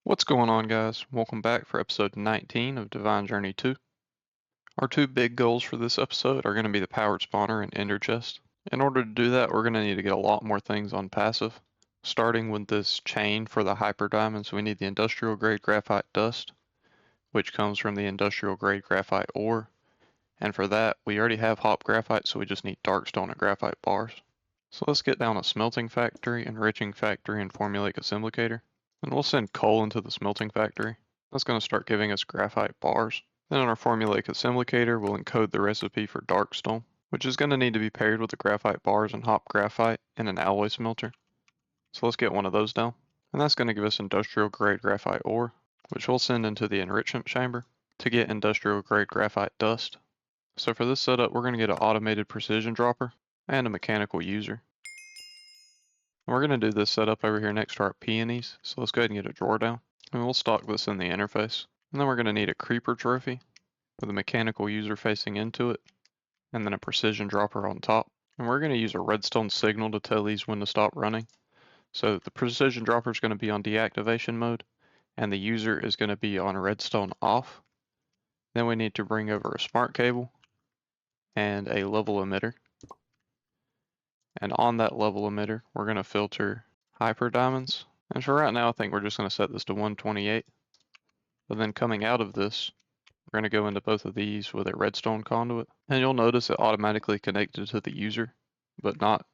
What's going on, guys? Welcome back for episode 19 of Divine Journey 2. Our two big goals for this episode are going to be the powered spawner and ender chest. In order to do that, we're going to need to get a lot more things on passive. Starting with this chain for the hyper diamonds, we need the industrial grade graphite dust, which comes from the industrial grade graphite ore. And for that, we already have hop graphite, so we just need darkstone and graphite bars. So let's get down a smelting factory, enriching factory, and formulaic assemblycator. And we'll send coal into the smelting factory. That's going to start giving us graphite bars. Then on our formulaic assemblycator, we'll encode the recipe for darkstone, which is going to need to be paired with the graphite bars and hop graphite in an alloy smelter. So let's get one of those down. And that's going to give us industrial grade graphite ore, which we'll send into the enrichment chamber to get industrial grade graphite dust. So for this setup, we're going to get an automated precision dropper and a mechanical user. We're going to do this setup over here next to our peonies, so let's go ahead and get a drawer down. And we'll stock this in the interface. And then we're going to need a creeper trophy with a mechanical user facing into it, and then a precision dropper on top. And we're going to use a redstone signal to tell these when to stop running. So the precision dropper is going to be on deactivation mode, and the user is going to be on redstone off. Then we need to bring over a smart cable and a level emitter. And on that level emitter, we're going to filter hyper diamonds. And for right now, I think we're just going to set this to 128. But then coming out of this, we're going to go into both of these with a redstone conduit. And you'll notice it automatically connected to the user, but not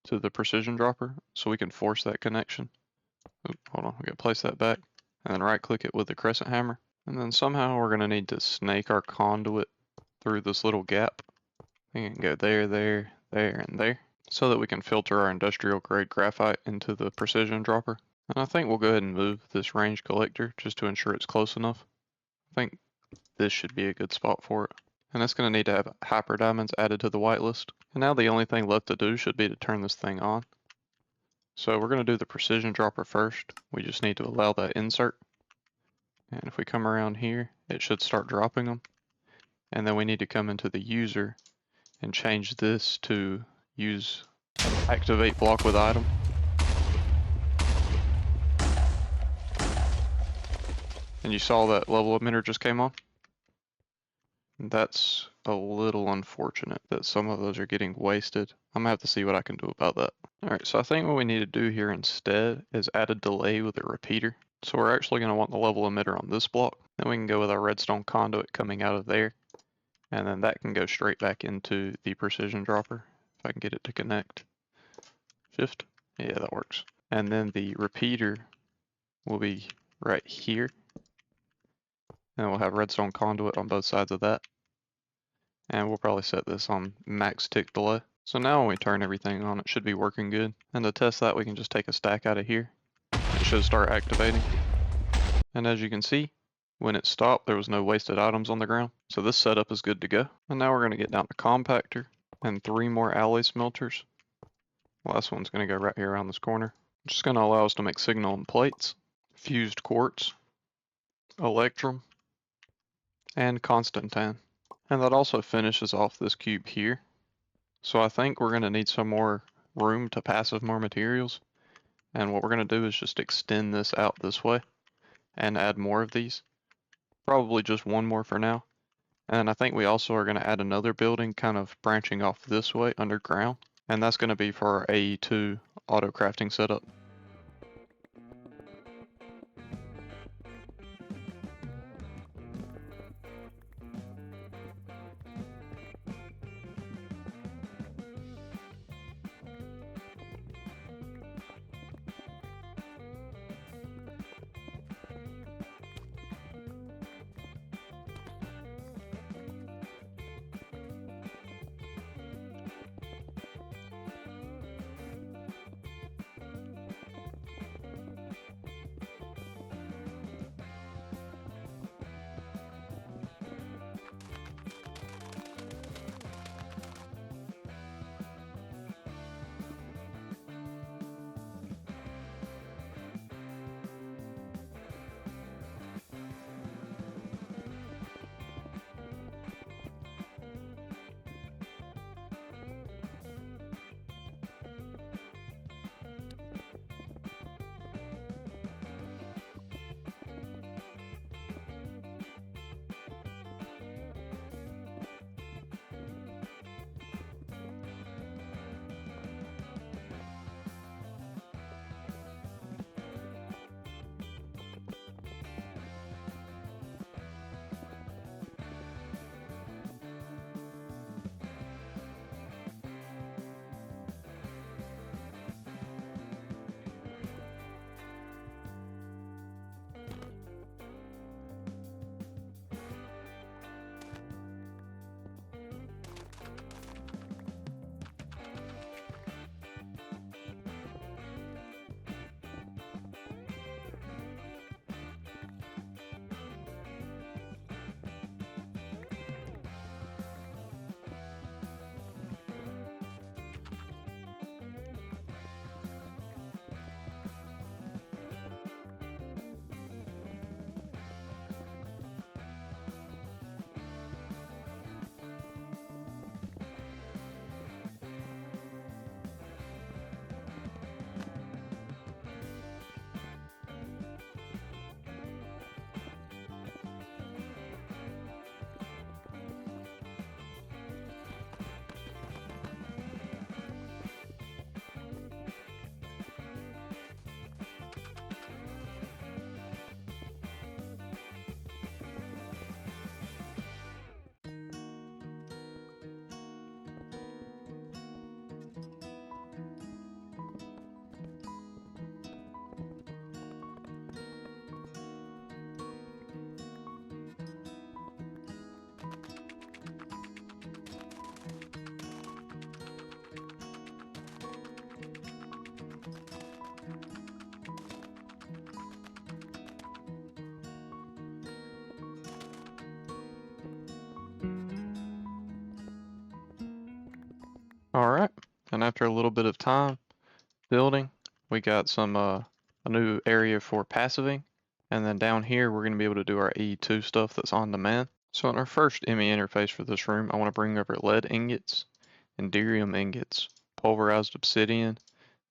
to the precision dropper. So we can force that connection. Oop, hold on, we got to place that back. And then right click it with the crescent hammer. And then somehow we're going to need to snake our conduit through this little gap. We can go there, there, there, and there, so that we can filter our industrial grade graphite into the precision dropper. And I think we'll go ahead and move this range collector just to ensure it's close enough. I think this should be a good spot for it. And it's going to need to have hyper diamonds added to the whitelist. And now the only thing left to do should be to turn this thing on. So we're going to do the precision dropper first. We just need to allow that insert. And if we come around here, it should start dropping them. And then we need to come into the user and change this to use activate block with item. And you saw that level emitter just came on. That's a little unfortunate that some of those are getting wasted. I'm gonna have to see what I can do about that. Alright, so I think what we need to do here instead is add a delay with a repeater. So we're actually gonna want the level emitter on this block. Then we can go with our redstone conduit coming out of there. And then that can go straight back into the precision dropper. If I can get it to connect. Shift. Yeah, that works. And then the repeater will be right here. And we'll have redstone conduit on both sides of that. And we'll probably set this on max tick delay. So now when we turn everything on, it should be working good. And to test that, we can just take a stack out of here. It should start activating. And as you can see, when it stopped, there was no wasted items on the ground. So this setup is good to go. And now we're going to get down to compactor and 3 more alloy smelters. Last one's going to go right here around this corner. Just going to allow us to make signal and plates, fused quartz, electrum, and constantan. And that also finishes off this cube here. So I think we're going to need some more room to passive more materials. And what we're going to do is just extend this out this way and add more of these. Probably just one more for now. And I think we also are going to add another building kind of branching off this way underground. And that's going to be for our AE2 autocrafting setup. Alright, and after a little bit of time building, we got some a new area for passiving, and then down here we're going to be able to do our E2 stuff that's on demand. So in our first ME interface for this room, I want to bring over lead ingots, inderium ingots, pulverized obsidian,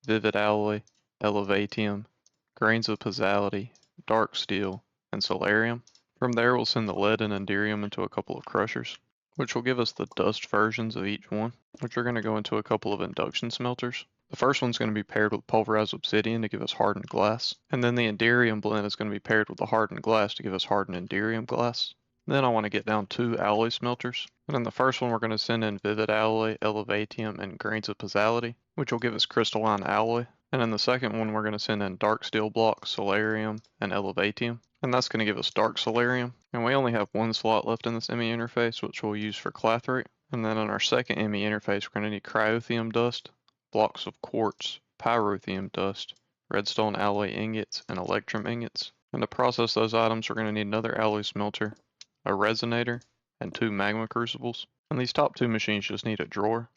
vivid alloy, elevatium, grains of pizzality, dark steel, and solarium. From there we'll send the lead and inderium into a couple of crushers, which will give us the dust versions of each one, which are going to go into a couple of induction smelters. The first one's going to be paired with pulverized obsidian to give us hardened glass, and then the inderium blend is going to be paired with the hardened glass to give us hardened inderium glass. Then I want to get down 2 alloy smelters, and in the first one we're going to send in vivid alloy, elevatium, and grains of pizzality, which will give us crystalline alloy. And in the second one we're going to send in dark steel blocks, solarium, and elevatium, and that's going to give us dark solarium. And we only have one slot left in this ME interface, which we'll use for clathrate. And then in our second ME interface we're going to need cryothium dust, blocks of quartz, pyrotheum dust, redstone alloy ingots, and electrum ingots. And to process those items we're going to need another alloy smelter, a resonator, and 2 magma crucibles. And these top 2 machines just need a drawer,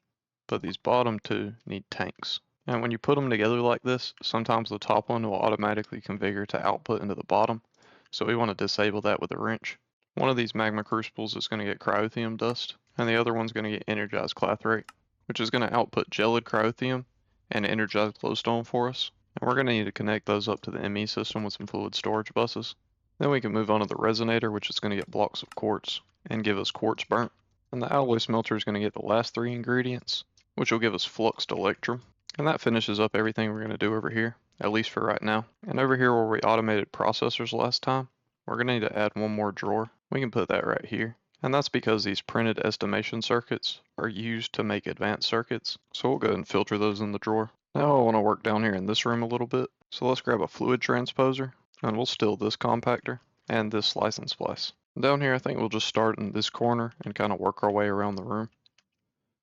but these bottom 2 need tanks. And when you put them together like this, sometimes the top one will automatically configure to output into the bottom, so we want to disable that with a wrench. One of these magma crucibles is going to get cryothium dust, and the other one's going to get energized clathrate, which is going to output gelid cryothium and energized glowstone for us. And we're going to need to connect those up to the ME system with some fluid storage buses. Then we can move on to the resonator, which is going to get blocks of quartz and give us quartz burnt. And the alloy smelter is going to get the last 3 ingredients, which will give us fluxed electrum. And that finishes up everything we're going to do over here, at least for right now. And over here where we automated processors last time, we're going to need to add one more drawer. We can put that right here. And that's because these printed estimation circuits are used to make advanced circuits. So we'll go ahead and filter those in the drawer. Now I want to work down here in this room a little bit. So let's grab a fluid transposer, and we'll steal this compactor and this slice and splice. Down here I think we'll just start in this corner and kind of work our way around the room.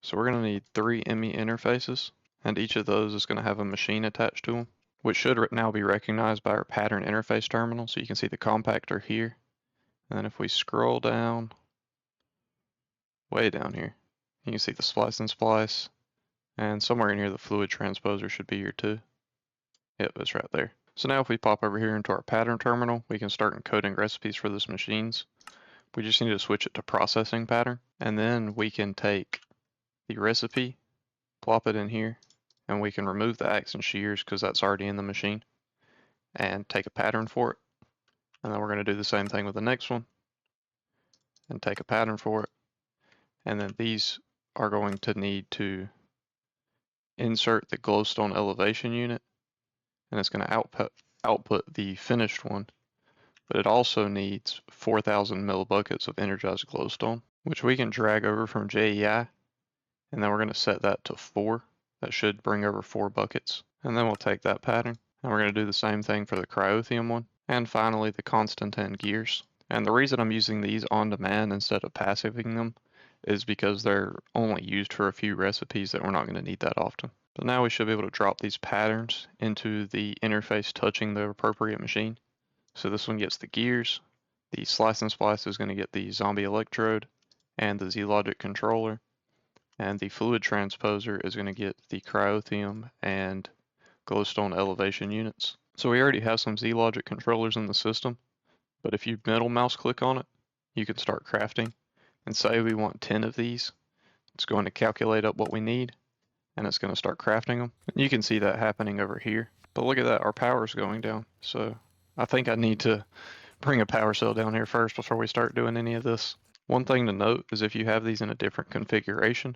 So we're going to need 3 ME interfaces, and each of those is going to have a machine attached to them, which should now be recognized by our pattern interface terminal. So you can see the compactor here, and then if we scroll down, way down here, you can see the splice and splice, and somewhere in here the fluid transposer should be here too. Yep, it's right there. So now if we pop over here into our pattern terminal, we can start encoding recipes for this machines. We just need to switch it to processing pattern, and then we can take the recipe, plop it in here, and we can remove the axe and shears because that's already in the machine, and take a pattern for it. And then we're going to do the same thing with the next one and take a pattern for it. And then these are going to need to insert the glowstone elevation unit, and it's going to output the finished one, but it also needs 4,000 millibuckets of energized glowstone, which we can drag over from JEI, and then we're going to set that to 4. That should bring over 4 buckets. And then we'll take that pattern, and we're going to do the same thing for the cryothium one, and finally the Constantin gears. And the reason I'm using these on demand instead of passiving them is because they're only used for a few recipes that we're not going to need that often. But now we should be able to drop these patterns into the interface touching the appropriate machine. So this one gets the gears, the slice and splice is going to get the zombie electrode and the Z-Logic controller, and the fluid transposer is going to get the cryothium and glowstone elevation units. So we already have some Z-Logic controllers in the system, but if you middle mouse click on it, you can start crafting. And say we want 10 of these, it's going to calculate up what we need, and it's going to start crafting them. And you can see that happening over here. But look at that, our power's going down. So I think I need to bring a power cell down here first before we start doing any of this. One thing to note is if you have these in a different configuration,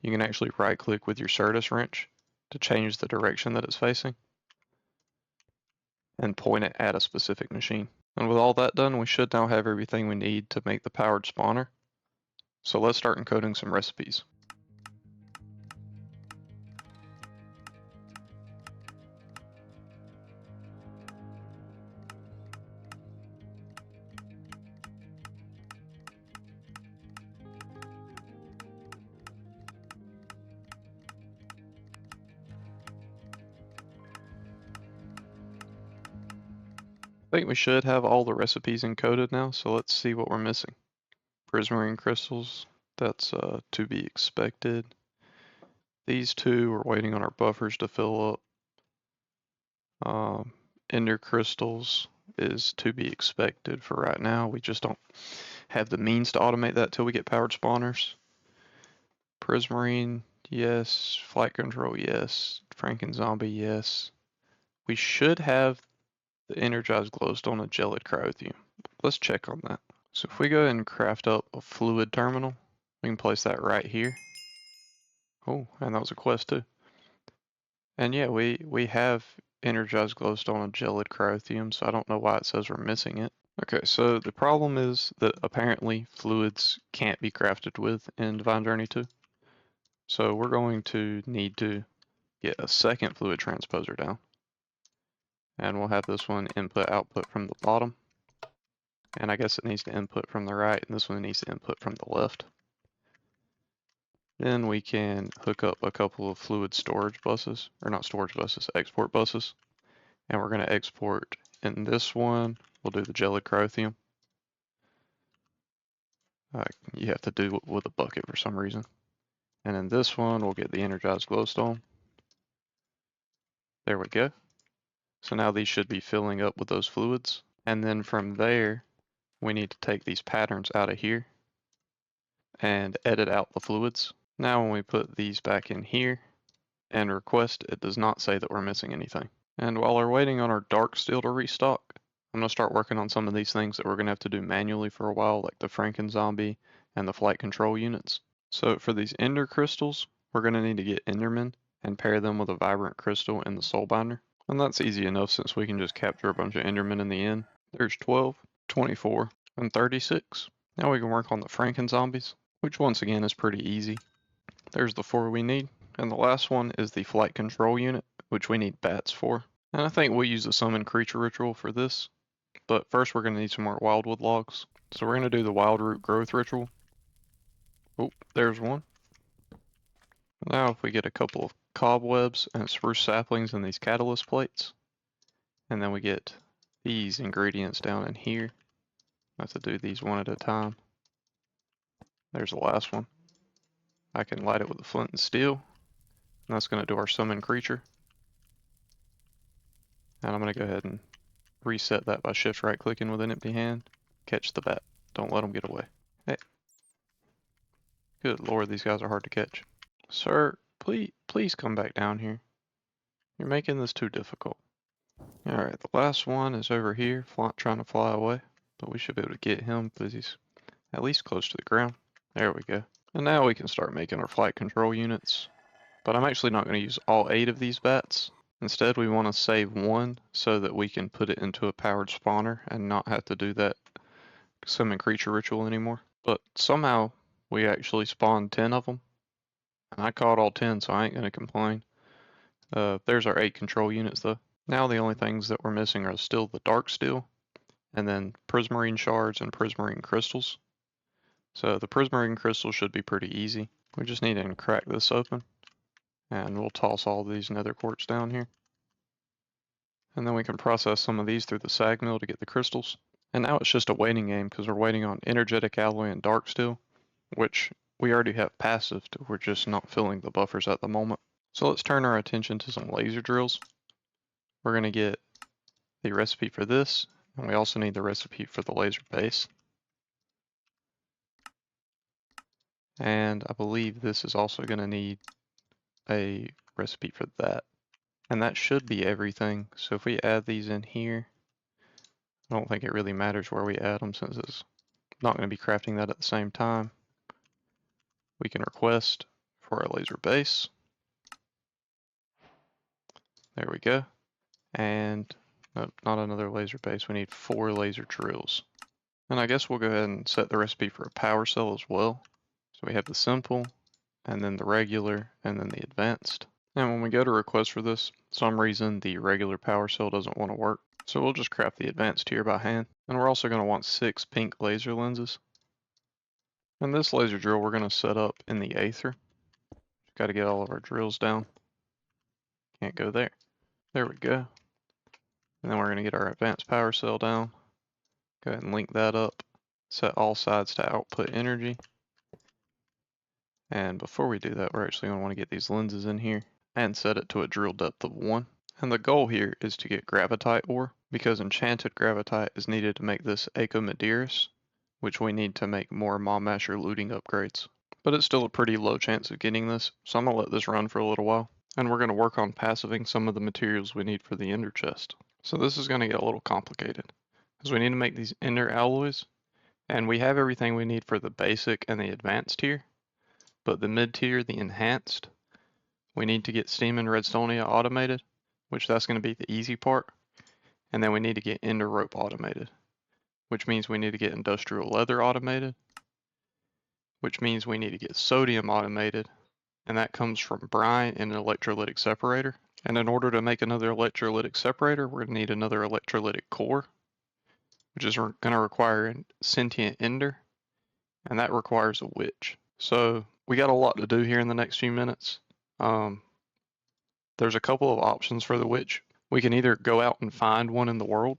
you can actually right click with your Certus wrench to change the direction that it's facing and point it at a specific machine. And with all that done, we should now have everything we need to make the powered spawner. So let's start encoding some recipes. I think we should have all the recipes encoded now, so let's see what we're missing. Prismarine crystals, that's to be expected. These two, we're waiting on our buffers to fill up. Ender crystals is to be expected for right now. We just don't have the means to automate that till we get powered spawners. Prismarine, yes. Flight control, yes. Franken zombie, yes. We should have the energized glowstone and gelid cryotheum. Let's check on that. So if we go ahead and craft up a fluid terminal, we can place that right here. Oh, and that was a quest too. And yeah, we have energized glowstone and gelid cryotheum, so I don't know why it says we're missing it. Okay, so the problem is that apparently fluids can't be crafted with in Divine Journey 2. So we're going to need to get a second fluid transposer down. And we'll have this one input output from the bottom. And I guess it needs to input from the right, and this one needs to input from the left. Then we can hook up a couple of fluid storage buses, or not storage buses, export buses. And we're going to export in this one, we'll do the gelid cryotheum. You have to do it with a bucket for some reason. And in this one, we'll get the energized glowstone. There we go. So now these should be filling up with those fluids. And then from there, we need to take these patterns out of here and edit out the fluids. Now when we put these back in here and request, it does not say that we're missing anything. And while we're waiting on our dark steel to restock, I'm going to start working on some of these things that we're going to have to do manually for a while, like the Franken zombie and the flight control units. So for these ender crystals, we're going to need to get endermen and pair them with a vibrant crystal in the soul binder. And that's easy enough since we can just capture a bunch of endermen in the end. There's 12, 24, and 36. Now we can work on the Franken zombies, which once again is pretty easy. There's the 4 we need. And the last one is the flight control unit, which we need bats for. And I think we'll use the summon creature ritual for this. But first we're going to need some more wildwood logs. So we're going to do the wild root growth ritual. Oh, there's one. Now if we get a couple of cobwebs and spruce saplings in these catalyst plates, and then we get these ingredients down in here. I have to do these one at a time. There's the last one. I can light it with a flint and steel. And that's going to do our summon creature. And I'm going to go ahead and reset that by shift right clicking with an empty hand. Catch the bat. Don't let them get away. Hey. Good lord, these guys are hard to catch. Sir, please come back down here. You're making this too difficult. Alright, the last one is over here, trying to fly away. But we should be able to get him because he's at least close to the ground. There we go. And now we can start making our flight control units. But I'm actually not going to use all 8 of these bats. Instead, we want to save one so that we can put it into a powered spawner and not have to do that summon creature ritual anymore. But somehow we actually spawned 10 of them. And I caught all 10, so I ain't going to complain. There's our 8 control units though. Now the only things that we're missing are still the dark steel, and then prismarine shards and prismarine crystals. So the prismarine crystals should be pretty easy. We just need to crack this open, and we'll toss all these nether quartz down here. And then we can process some of these through the sag mill to get the crystals. And now it's just a waiting game because we're waiting on energetic alloy and dark steel, which we already have passived. We're just not filling the buffers at the moment. So let's turn our attention to some laser drills. We're going to get the recipe for this, and we also need the recipe for the laser base. And I believe this is also going to need a recipe for that. And that should be everything. So if we add these in here, I don't think it really matters where we add them since it's not going to be crafting that at the same time. We can request for our laser base. There we go. And nope, not another laser base. We need 4 laser drills. And I guess we'll go ahead and set the recipe for a power cell as well. So we have the simple, and then the regular, and then the advanced. And when we go to request for this, for some reason the regular power cell doesn't want to work. So we'll just craft the advanced here by hand. And we're also going to want 6 pink laser lenses. And this laser drill we're going to set up in the Aether. Got to get all of our drills down. Can't go there. There we go. And then we're going to get our advanced power cell down. Go ahead and link that up. Set all sides to output energy. And before we do that, we're actually going to want to get these lenses in here and set it to a drill depth of 1. And the goal here is to get gravitite ore, because enchanted gravitite is needed to make this Acomadeus, which we need to make more Maw Masher looting upgrades. But it's still a pretty low chance of getting this, so I'm going to let this run for a little while. And we're going to work on passiving some of the materials we need for the ender chest. So this is going to get a little complicated, because we need to make these ender alloys, and we have everything we need for the basic and the advanced tier, but the mid tier, the enhanced, we need to get steam and redstonia automated, which that's going to be the easy part. And then we need to get ender rope automated, which means we need to get industrial leather automated, which means we need to get sodium automated, and that comes from brine and an electrolytic separator. And in order to make another electrolytic separator, we're going to need another electrolytic core, which is going to require a sentient ender, and that requires a witch. So we got a lot to do here in the next few minutes. There's a couple of options for the witch. We can either go out and find one in the world,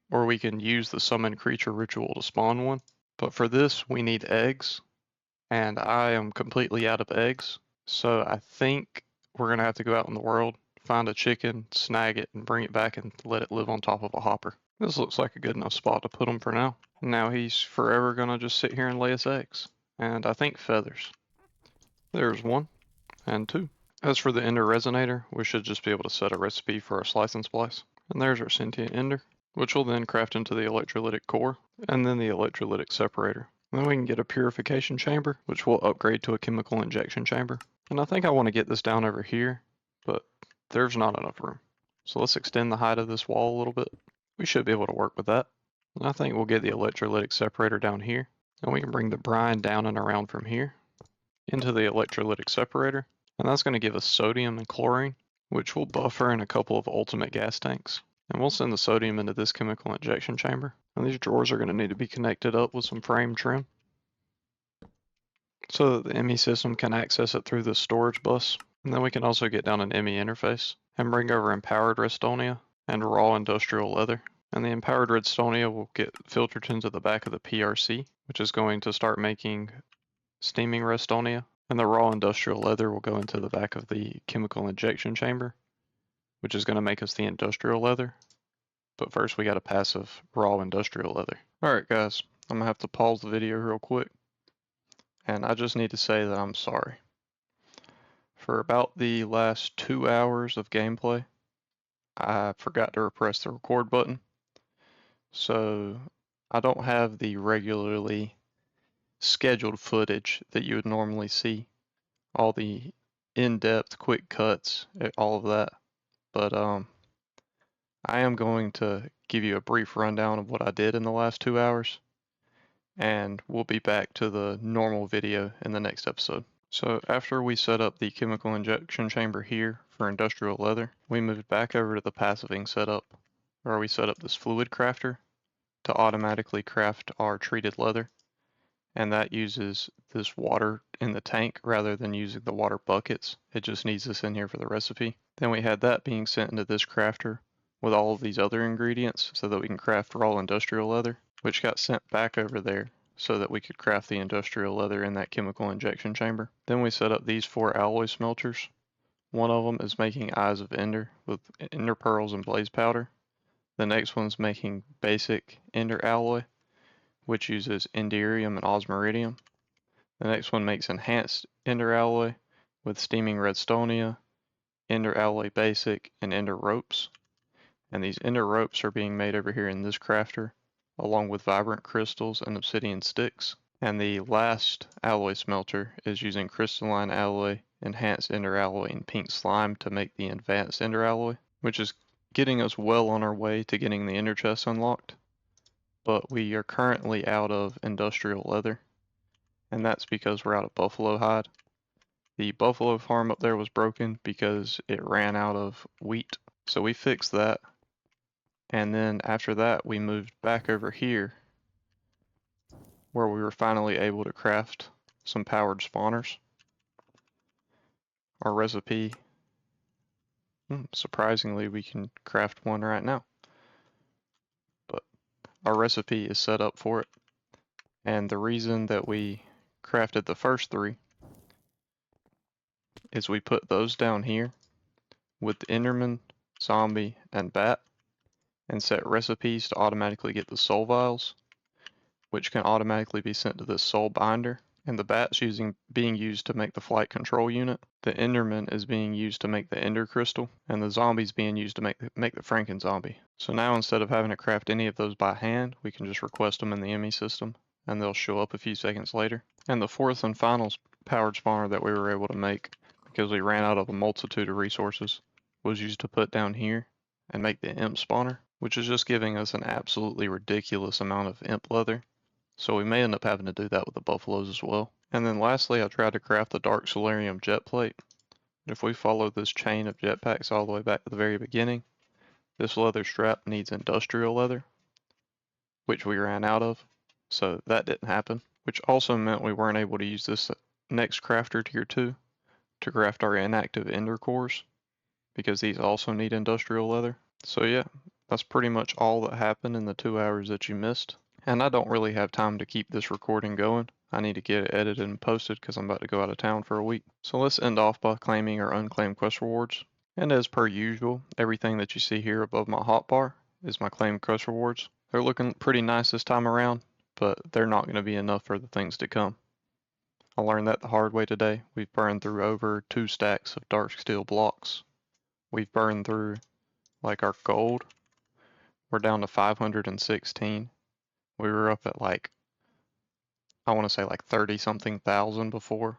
or we can use the summon creature ritual to spawn one. But for this, we need eggs, and I am completely out of eggs. So I think we're going to have to go out in the world, find a chicken, snag it, and bring it back and let it live on top of a hopper. This looks like a good enough spot to put him for now. Now he's forever going to just sit here and lay us eggs. And I think feathers. There's 1 and 2. As for the ender resonator, we should just be able to set a recipe for our slice and splice. And there's our sentient ender, which will then craft into the electrolytic core, and then the electrolytic separator. And then we can get a purification chamber, which will upgrade to a chemical injection chamber. And I think I want to get this down over here, but there's not enough room. So let's extend the height of this wall a little bit. We should be able to work with that. And I think we'll get the electrolytic separator down here, and we can bring the brine down and around from here into the electrolytic separator. And that's going to give us sodium and chlorine, which will buffer in a couple of ultimate gas tanks. And we'll send the sodium into this chemical injection chamber. And these drawers are going to need to be connected up with some frame trim, so that the ME system can access it through the storage bus. And then we can also get down an ME interface and bring over empowered redstonia and raw industrial leather. And the empowered redstonia will get filtered into the back of the PRC, which is going to start making steaming redstonia. And the raw industrial leather will go into the back of the chemical injection chamber, which is going to make us the industrial leather. But first we got a passive raw industrial leather. Alright guys, I'm going to have to pause the video real quick. And I just need to say that I'm sorry. For about the last 2 hours of gameplay, I forgot to press the record button. So I don't have the regularly scheduled footage that you would normally see. All the in-depth quick cuts, all of that. But I am going to give you a brief rundown of what I did in the last 2 hours, and we'll be back to the normal video in the next episode. So after we set up the chemical injection chamber here for industrial leather, we moved back over to the passiving setup, where we set up this fluid crafter to automatically craft our treated leather. And that uses this water in the tank rather than using the water buckets. It just needs this in here for the recipe. Then we had that being sent into this crafter with all of these other ingredients so that we can craft raw industrial leather, which got sent back over there so that we could craft the industrial leather in that chemical injection chamber. Then we set up these 4 alloy smelters. One of them is making Eyes of Ender with ender pearls and blaze powder. The next one's making basic ender alloy, which uses enderium and osmiridium. The next one makes enhanced ender alloy with steaming redstonia, ender alloy basic, and ender ropes. And these ender ropes are being made over here in this crafter, along with vibrant crystals and obsidian sticks. And the last alloy smelter is using crystalline alloy, enhanced ender alloy, and pink slime to make the advanced ender alloy, which is getting us well on our way to getting the ender chest unlocked. But we are currently out of industrial leather, and that's because we're out of buffalo hide. The buffalo farm up there was broken because it ran out of wheat, so we fixed that. And then after that, we moved back over here where we were finally able to craft some powered spawners. Our recipe, surprisingly, we can craft one right now. But our recipe is set up for it. And the reason that we crafted the first 3 is we put those down here with the Enderman, Zombie, and Bat, and set recipes to automatically get the soul vials, which can automatically be sent to this soul binder. And the Bat's being used to make the flight control unit. The Enderman is being used to make the Ender Crystal, and the Zombie's being used to make the Franken Zombie. So now instead of having to craft any of those by hand, we can just request them in the ME system, and they'll show up a few seconds later. And the fourth and final powered spawner that we were able to make, because we ran out of a multitude of resources, was used to put down here and make the Imp spawner, which is just giving us an absolutely ridiculous amount of Imp leather. So we may end up having to do that with the buffaloes as well. And then lastly, I tried to craft the Dark Solarium jet plate. If we follow this chain of jetpacks all the way back to the very beginning, this leather strap needs industrial leather, which we ran out of, so that didn't happen, which also meant we weren't able to use this next crafter tier 2 to craft our inactive ender cores, because these also need industrial leather. So yeah, that's pretty much all that happened in the 2 hours that you missed. And I don't really have time to keep this recording going. I need to get it edited and posted because I'm about to go out of town for a week. So let's end off by claiming our unclaimed quest rewards. And as per usual, everything that you see here above my hotbar is my claimed quest rewards. They're looking pretty nice this time around, but they're not going to be enough for the things to come. I learned that the hard way today. We've burned through over 2 stacks of dark steel blocks. We've burned through like our gold. We're down to 516. We were up at like, I want to say like 30 something thousand before.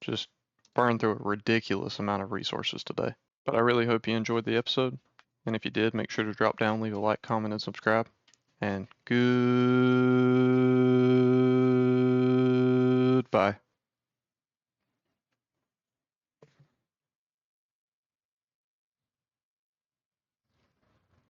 Just burned through a ridiculous amount of resources today. But I really hope you enjoyed the episode. And if you did, make sure to drop down, leave a like, comment, and subscribe. And goodbye.